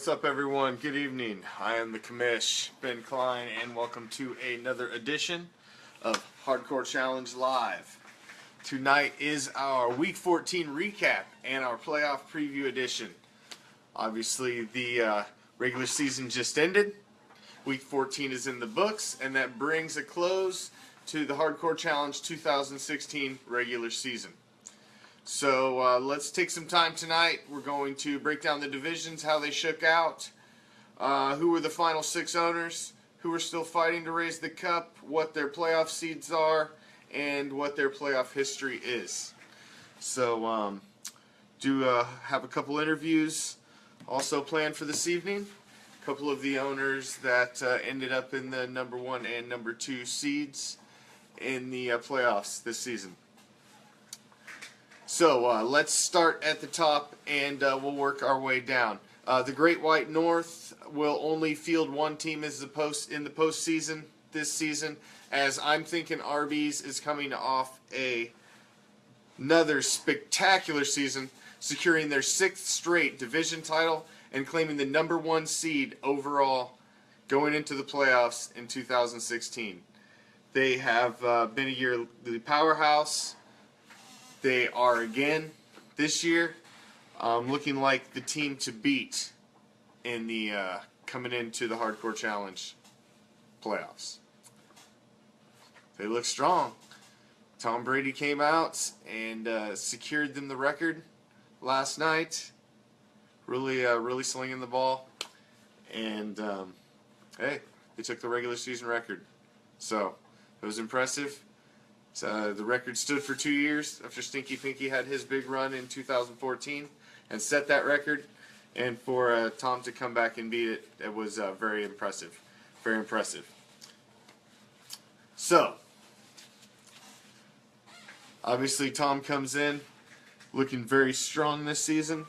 What's up, everyone? Good evening. I am the commish, Ben Klein, and welcome to another edition of Hardcore Challenge Live. Tonight is our Week 14 recap and our playoff preview edition. Obviously, the regular season just ended. Week 14 is in the books, and that brings a close to the Hardcore Challenge 2016 regular season. So let's take some time tonight. We're going to break down the divisions, how they shook out, who were the final 6 owners, who are still fighting to raise the cup, what their playoff seeds are, and what their playoff history is. So do have a couple interviews also planned for this evening. A couple of the owners that ended up in the number 1 and number 2 seeds in the playoffs this season. So let's start at the top, and we'll work our way down. The Great White North will only field one team as in the postseason this season, as I'm Thinking Arby's is coming off another spectacular season, securing their 6th straight division title and claiming the number 1 seed overall going into the playoffs in 2016. They have been a year the powerhouse. They are again this year looking like the team to beat in the coming into the Hardcore Challenge playoffs. They look strong. Tom Brady came out and secured them the record last night. Really slinging the ball, and hey, they took the regular season record, so it was impressive. The record stood for 2 years after Stinky Pinky had his big run in 2014 and set that record. And for Tom to come back and beat it, it was very impressive. Very impressive. So, obviously Tom comes in looking very strong this season.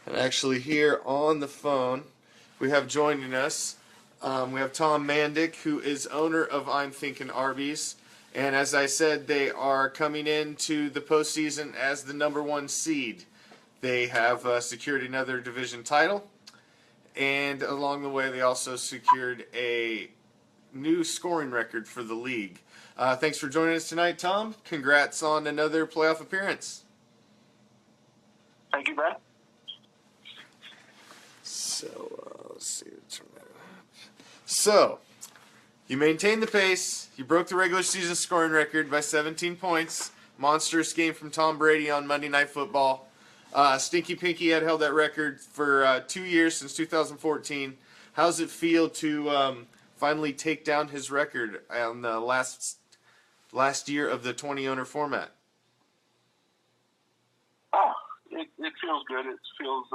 And actually here on the phone, we have joining us, we have Tom Mandic, who is owner of I'm Thinking Arby's. And as I said, they are coming into the postseason as the number 1 seed. They have secured another division title. And along the way, they also secured a new scoring record for the league. Thanks for joining us tonight, Tom. Congrats on another playoff appearance. Thank you, Ben. So, let's see. Turn that up. So, you maintained the pace. You broke the regular season scoring record by 17 points. Monstrous game from Tom Brady on Monday Night Football. Stinky Pinky had held that record for 2 years, since 2014. How does it feel to finally take down his record on the last year of the 20-owner format? Oh, it feels good. It feels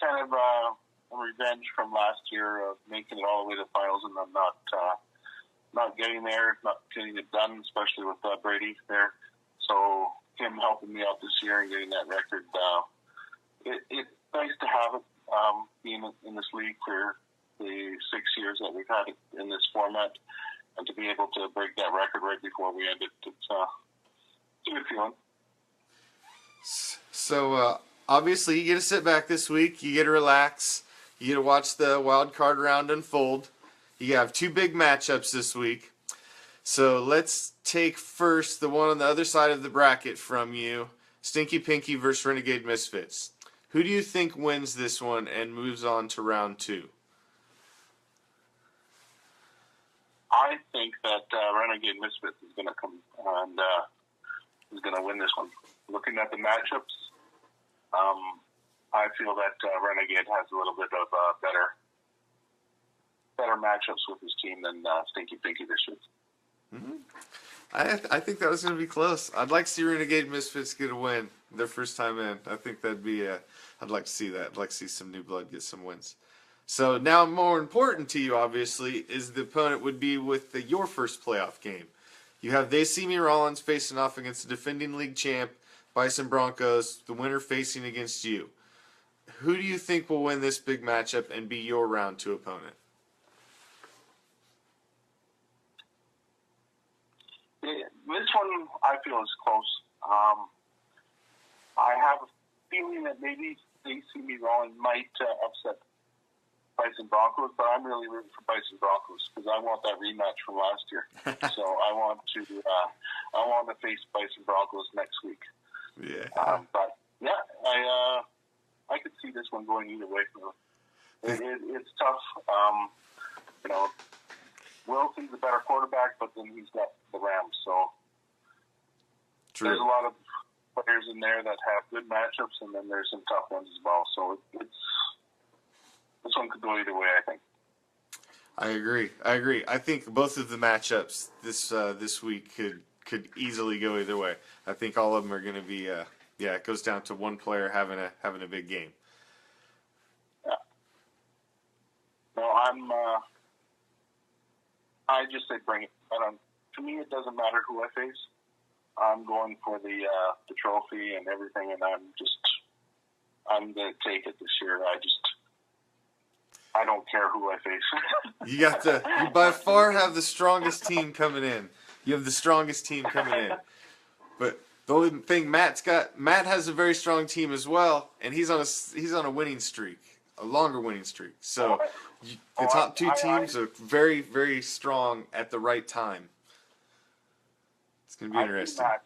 kind of a revenge from last year of making it all the way to the finals and then not getting there, not getting it done, especially with Brady there. So him helping me out this year and getting that record, it's nice to have it being in this league for the 6 years that we've had it in this format, and to be able to break that record right before we end it, it's a good feeling. So, obviously, you get to sit back this week. You get to relax. You get to watch the wild card round unfold. You have 2 big matchups this week. So let's take first the one on the other side of the bracket from you, Stinky Pinky versus Renegade Misfits. Who do you think wins this one and moves on to round 2? I think that Renegade Misfits is going to come and is going to win this one. Looking at the matchups, I feel that Renegade has a little bit of better matchups with his team than Stinky Pinky this year. Mm-hmm. I think that was going to be close. I'd like to see Renegade Misfits get a win their first time in. I think that'd be I'd like to see that. I'd like to see some new blood get some wins. So now more important to you, obviously, is the opponent would be with your first playoff game. You have They See Me Rollins facing off against the defending league champ, Bison Broncos, the winner facing against you. Who do you think will win this big matchup and be your round 2 opponent? this one I feel is close. I have a feeling that maybe AC Milan might upset Bison Broncos, but I'm really rooting for Bison Broncos because I want that rematch from last year. So I want to face Bison Broncos next week. Yeah. But yeah, I could see this one going either way. It's tough. Wilson's a better quarterback, but then he's got the Rams. So True. There's a lot of players in there that have good matchups, and then there's some tough ones as well. So this one could go either way, I think. I agree. I think both of the matchups this week could easily go either way. I think all of them are going to be. It goes down to one player having a big game. Yeah. No, I just say bring it. To me, it doesn't matter who I face. I'm going for the trophy and everything, and I'm going to take it this year. I don't care who I face. You by far have the strongest team coming in. You have the strongest team coming in. But the only thing Matt has a very strong team as well, and he's on a winning streak, a longer winning streak. So the top two teams are very, very strong at the right time. It's going to be interesting. Matt,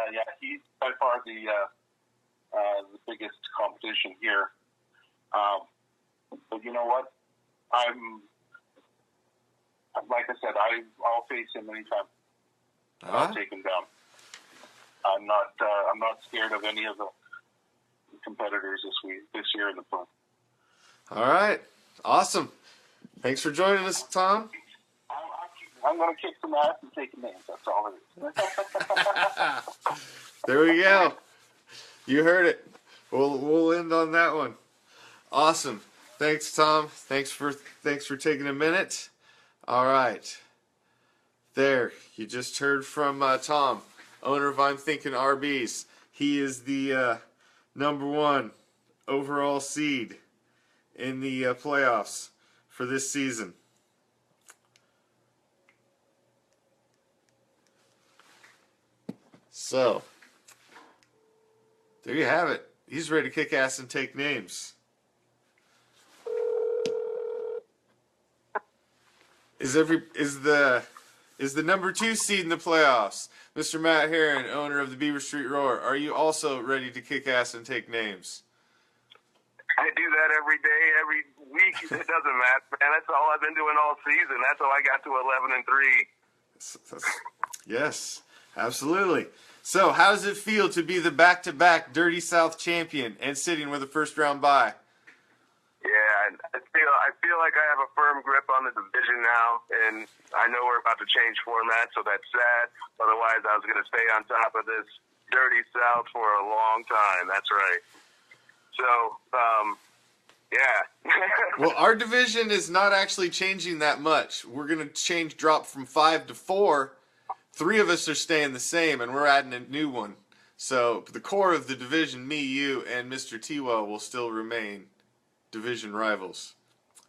and he's by far the biggest competition here. But you know what? Like I said, I'll face him anytime. I'll take him down. I'm not scared of any of the competitors this year in the front. All right, awesome. Thanks for joining us, Tom. I'm going to kick some ass and take names. That's all it is. There we go. You heard it. We'll end on that one. Awesome. Thanks, Tom. Thanks for taking a minute. All right. There, you just heard from Tom, owner of I'm Thinking RBs. He is the number one overall seed in the playoffs for this season. So, there you have it. He's ready to kick ass and take names. Is the number 2 seed in the playoffs, Mr. Matt Herron, owner of the Beaver Street Roar? Are you also ready to kick ass and take names? I do that every day, every week. It doesn't matter, man. That's all I've been doing all season. That's how I got to 11-3. Yes, absolutely. So, how does it feel to be the back-to-back Dirty South champion and sitting with a first-round bye? Yeah, I feel like I have a firm grip on the division now, and I know we're about to change format, so that's sad. Otherwise, I was going to stay on top of this Dirty South for a long time. That's right. So, yeah. Well, our division is not actually changing that much. We're going to drop from 5 to 4. 3 of us are staying the same, and we're adding a new one. So the core of the division, me, you, and Mr. Tiwa, will still remain division rivals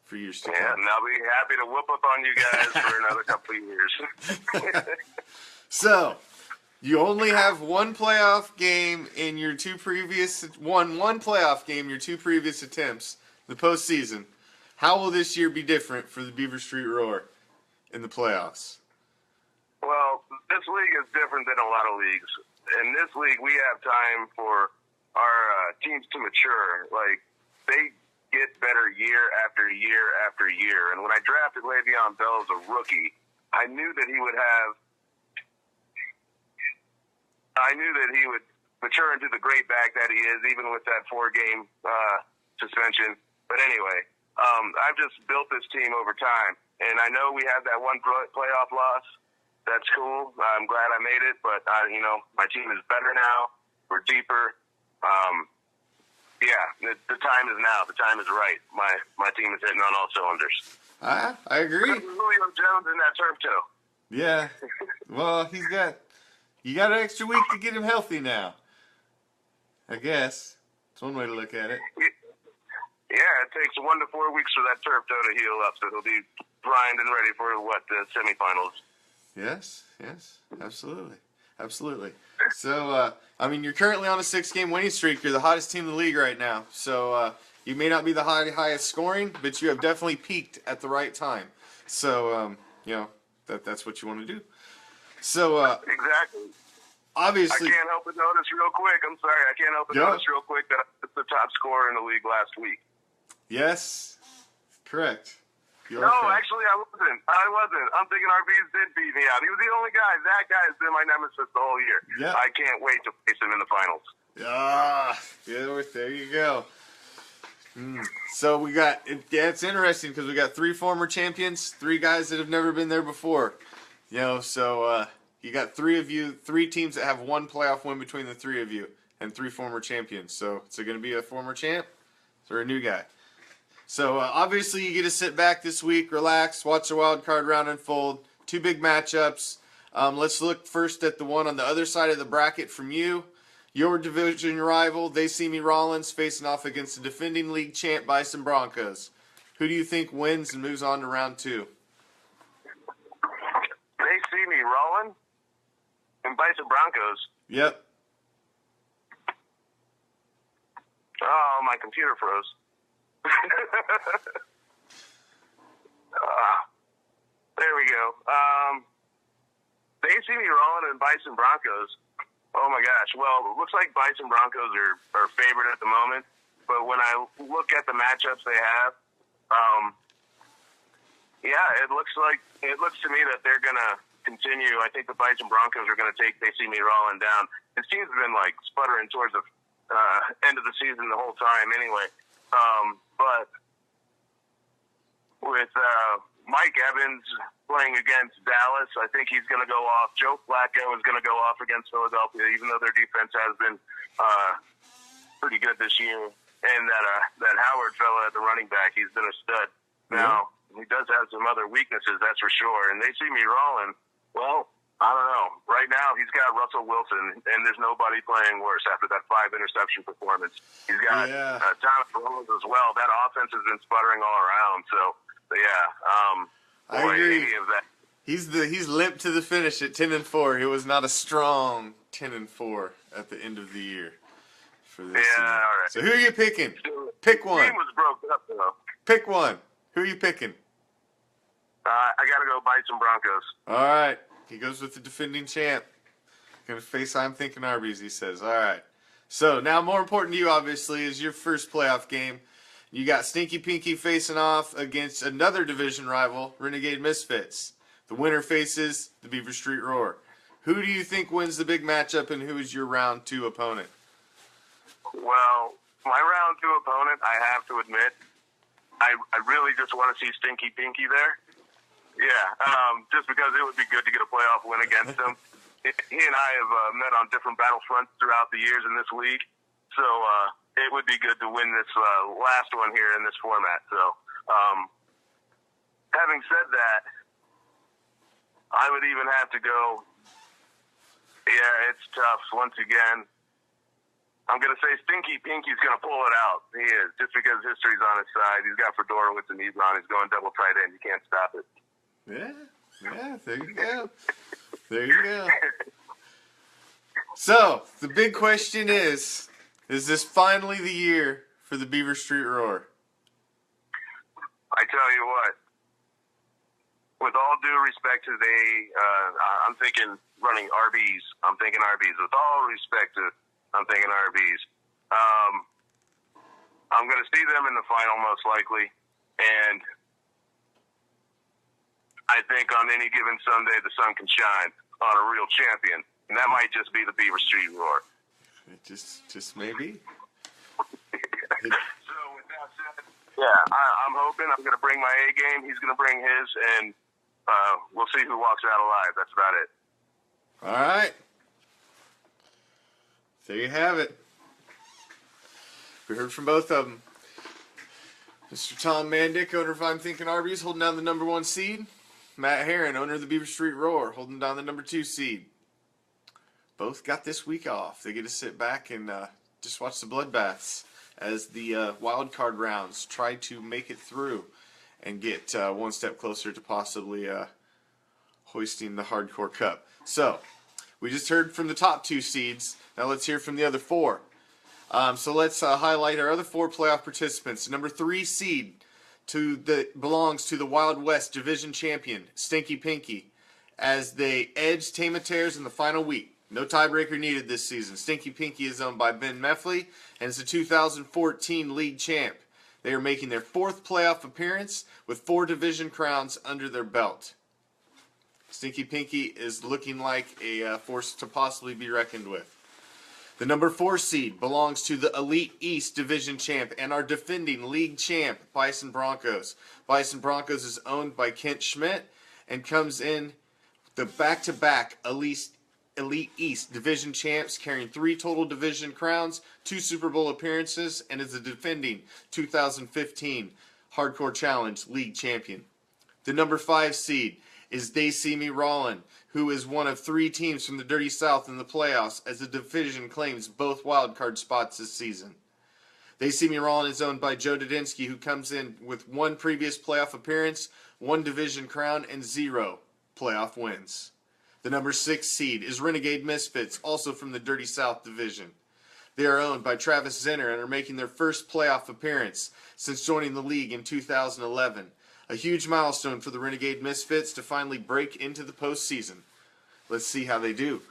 for years to come. Yeah, and I'll be happy to whoop up on you guys for another couple of years. So, you only have one playoff game in your two previous one playoff game in your 2 previous attempts, the postseason. How will this year be different for the Beaver Street Roar in the playoffs? Well, this league is different than a lot of leagues. In this league, we have time for our teams to mature. Like, they get better year after year after year. And when I drafted Le'Veon Bell as a rookie, I knew that he would mature into the great back that he is, even with that 4-game suspension. But anyway, I've just built this team over time. And I know we had that one playoff loss. That's cool. I'm glad I made it, but my team is better now. We're deeper. The time is now. The time is right. My team is hitting on all cylinders. I agree. Julio Jones in that turf toe. Yeah. Well, you got an extra week to get him healthy now. I guess. It's one way to look at it. Yeah, it takes 1 to 4 weeks for that turf toe to heal up, so he'll be primed and ready for the semifinals. Yes, absolutely. Absolutely. So, I mean, you're currently on a 6-game winning streak. You're the hottest team in the league right now. So, you may not be the highest scoring, but you have definitely peaked at the right time. So, you know, that's what you want to do. So, Exactly. obviously, I can't help but notice real quick. I'm sorry. I can't help but notice real quick that it's the top scorer in the league last week. yes, correct. You are No, correct. actually, I wasn't. I'm thinking RBs did beat me out. He was the only guy. That guy has been my nemesis the whole year. Yeah. I can't wait to face him in the finals. Ah, yeah, there you go. So we got, it's interesting because we got 3 former champions, 3 guys that have never been there before. You know, so you got 3 teams that have 1 playoff win between the 3 of you, and 3 former champions. So is it going to be a former champ or a new guy? So obviously you get to sit back this week, relax, watch the wild card round unfold. 2 big matchups. Let's look first at the one on the other side of the bracket from you. Your division rival, They See Me Rollins, facing off against the defending league champ Bison Broncos. Who do you think wins and moves on to round 2? They see me rolling and Bison Broncos. Yep. Oh, my computer froze. There we go. They see me rolling and Bison Broncos. Oh my gosh. Well, it looks like Bison Broncos are favored at the moment. But when I look at the matchups they have, yeah, it looks to me that they're gonna continue. I think the Bison Broncos are gonna take They See Me rolling down. This team's been like sputtering towards the end of the season the whole time anyway. But with Mike Evans playing against Dallas, I think he's going to go off. Joe Flacco is going to go off against Philadelphia, even though their defense has been pretty good this year. And that Howard fella at the running back, he's been a stud. Now, he does have some other weaknesses, that's for sure. And They See Me rolling. Well, I don't know. Right now, he's got Russell Wilson, and there's nobody playing worse after that 5-interception performance. He's got Thomas Rose as well. That offense has been sputtering all around. So, I agree. Any of that. He's limped to the finish at 10-4. It was not a strong 10-4 at the end of the year for this season. All right. So who are you picking? Pick one. The team was broke up, though. Pick one. Who are you picking? I got to go Bison Broncos. All right. He goes with the defending champ. Gonna face I'm Thinking Arby's, he says. All right. So now more important to you, obviously, is your first playoff game. You got Stinky Pinky facing off against another division rival, Renegade Misfits. The winner faces the Beaver Street Roar. Who do you think wins the big matchup, and who is your round 2 opponent? Well, my round 2 opponent, I have to admit, I really just want to see Stinky Pinky there. Yeah, just because it would be good to get a playoff win against him. He and I have met on different battlefronts throughout the years in this league, so it would be good to win this last one here in this format. So, having said that, I would even have to go. Yeah, it's tough once again. I'm going to say Stinky Pinky's going to pull it out. He is, just because history's on his side. He's got Fedorowicz and Ebron. He's going double tight end. You can't stop it. Yeah, there you go. There you go. So, the big question is this finally the year for the Beaver Street Roar? I tell you what, with all due respect to I'm thinking running RBs. I'm thinking RBs. With all respect to, I'm thinking RBs. I'm going to see them in the final most likely, and I think on any given Sunday the sun can shine on a real champion, and that might just be the Beaver Street Roar. It just maybe. So with that said, yeah, I'm hoping. I'm going to bring my A game. He's going to bring his, and we'll see who walks out alive. That's about it. All right. There you have it. We heard from both of them. Mr. Tom Mandick, owner of I'm Thinking Arby's, holding down the number 1 seed. Matt Herron, owner of the Beaver Street Roar, holding down the number 2 seed. Both got this week off. They get to sit back and just watch the bloodbaths as the wild card rounds try to make it through and get one step closer to possibly hoisting the Hardcore Cup. So, We just heard from the top 2 seeds. Now let's hear from the other 4. So let's highlight our other 4 playoff participants. Number 3 seed belongs to the Wild West division champion, Stinky Pinky, as they edged Tama Tears in the final week. No tiebreaker needed this season. Stinky Pinky is owned by Ben Meffley and is the 2014 league champ. They are making their 4th playoff appearance with 4 division crowns under their belt. Stinky Pinky is looking like a force to possibly be reckoned with. The number 4 seed belongs to the Elite East division champ and our defending league champ, Bison Broncos. Bison Broncos is owned by Kent Schmidt and comes in the back-to-back Elite East division champs, carrying 3 total division crowns, 2 Super Bowl appearances, and is the defending 2015 Hardcore Challenge league champion. The number 5 seed is They See Me Rollin', who is one of 3 teams from the Dirty South in the playoffs, as the division claims both wildcard spots this season. They See Me Rollin' is owned by Joe Dudinsky, who comes in with 1 previous playoff appearance, 1 division crown, and 0 playoff wins. The number 6 seed is Renegade Misfits, also from the Dirty South division. They are owned by Travis Zinner and are making their first playoff appearance since joining the league in 2011. A huge milestone for the Renegade Misfits to finally break into the postseason. Let's see how they do.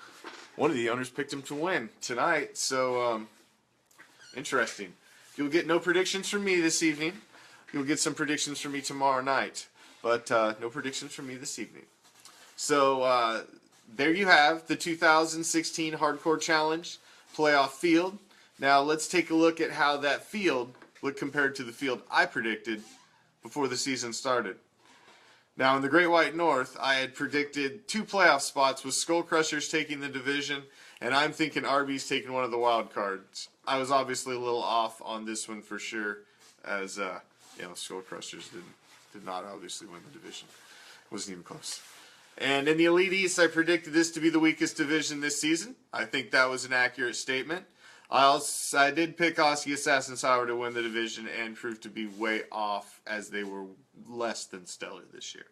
One of the owners picked them to win tonight, so interesting. You'll get no predictions from me this evening. You'll get some predictions from me tomorrow night, but no predictions from me this evening. So there you have the 2016 Hardcore Challenge playoff field. Now let's take a look at how that field looked compared to the field I predicted before the season started. Now in the Great White North, I had predicted 2 playoff spots with Skull Crushers taking the division, and I'm thinking Arby's taking one of the wild cards. I was obviously a little off on this one for sure, as Skull Crushers did not obviously win the division. It wasn't even close. And in the Elite East, I predicted this to be the weakest division this season. I think that was an accurate statement. I did pick Oski Assassin's Power to win the division and proved to be way off, as they were less than stellar this year.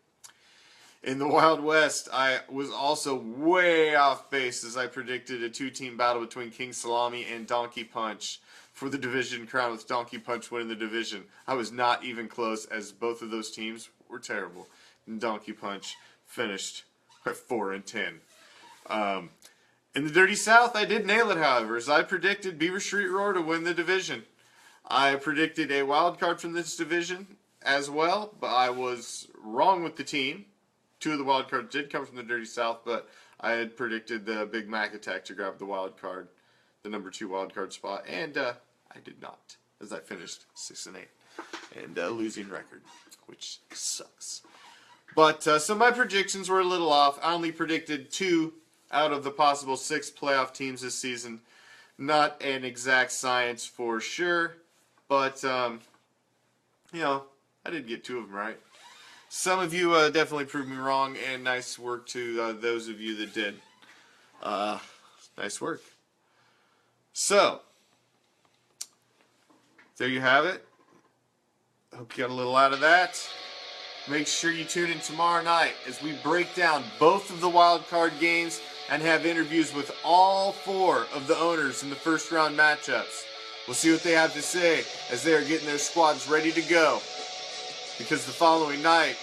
In the Wild West, I was also way off base, as I predicted a 2-team battle between King Salami and Donkey Punch for the division crown, with Donkey Punch winning the division. I was not even close, as both of those teams were terrible. And Donkey Punch finished at 4-10. In the Dirty South, I did nail it, however, as I predicted Beaver Street Roar to win the division. I predicted a wild card from this division as well, but I was wrong with the team. 2 of the wild cards did come from the Dirty South, but I had predicted the Big Mac Attack to grab the wild card, the number 2 wild card spot, and I did not, as I finished 6-8 and losing record, which sucks. But so my predictions were a little off. I only predicted 2 out of the possible 6 playoff teams this season. Not an exact science for sure, but I did get 2 of them right. Some of you definitely proved me wrong, and nice work to those of you that did. Nice work. So, there you have it. Hope you got a little out of that. Make sure you tune in tomorrow night as we break down both of the wild card games and have interviews with all 4 of the owners in the first round matchups. We'll see what they have to say as they are getting their squads ready to go. Because the following night,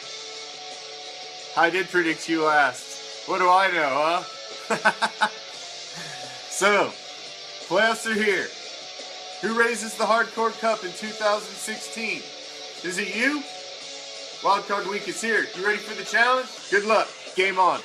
I did predict you last. What do I know, huh? So, playoffs are here. Who raises the Hardcore Cup in 2016? Is it you? Wildcard Week is here. You ready for the challenge? Good luck. Game on.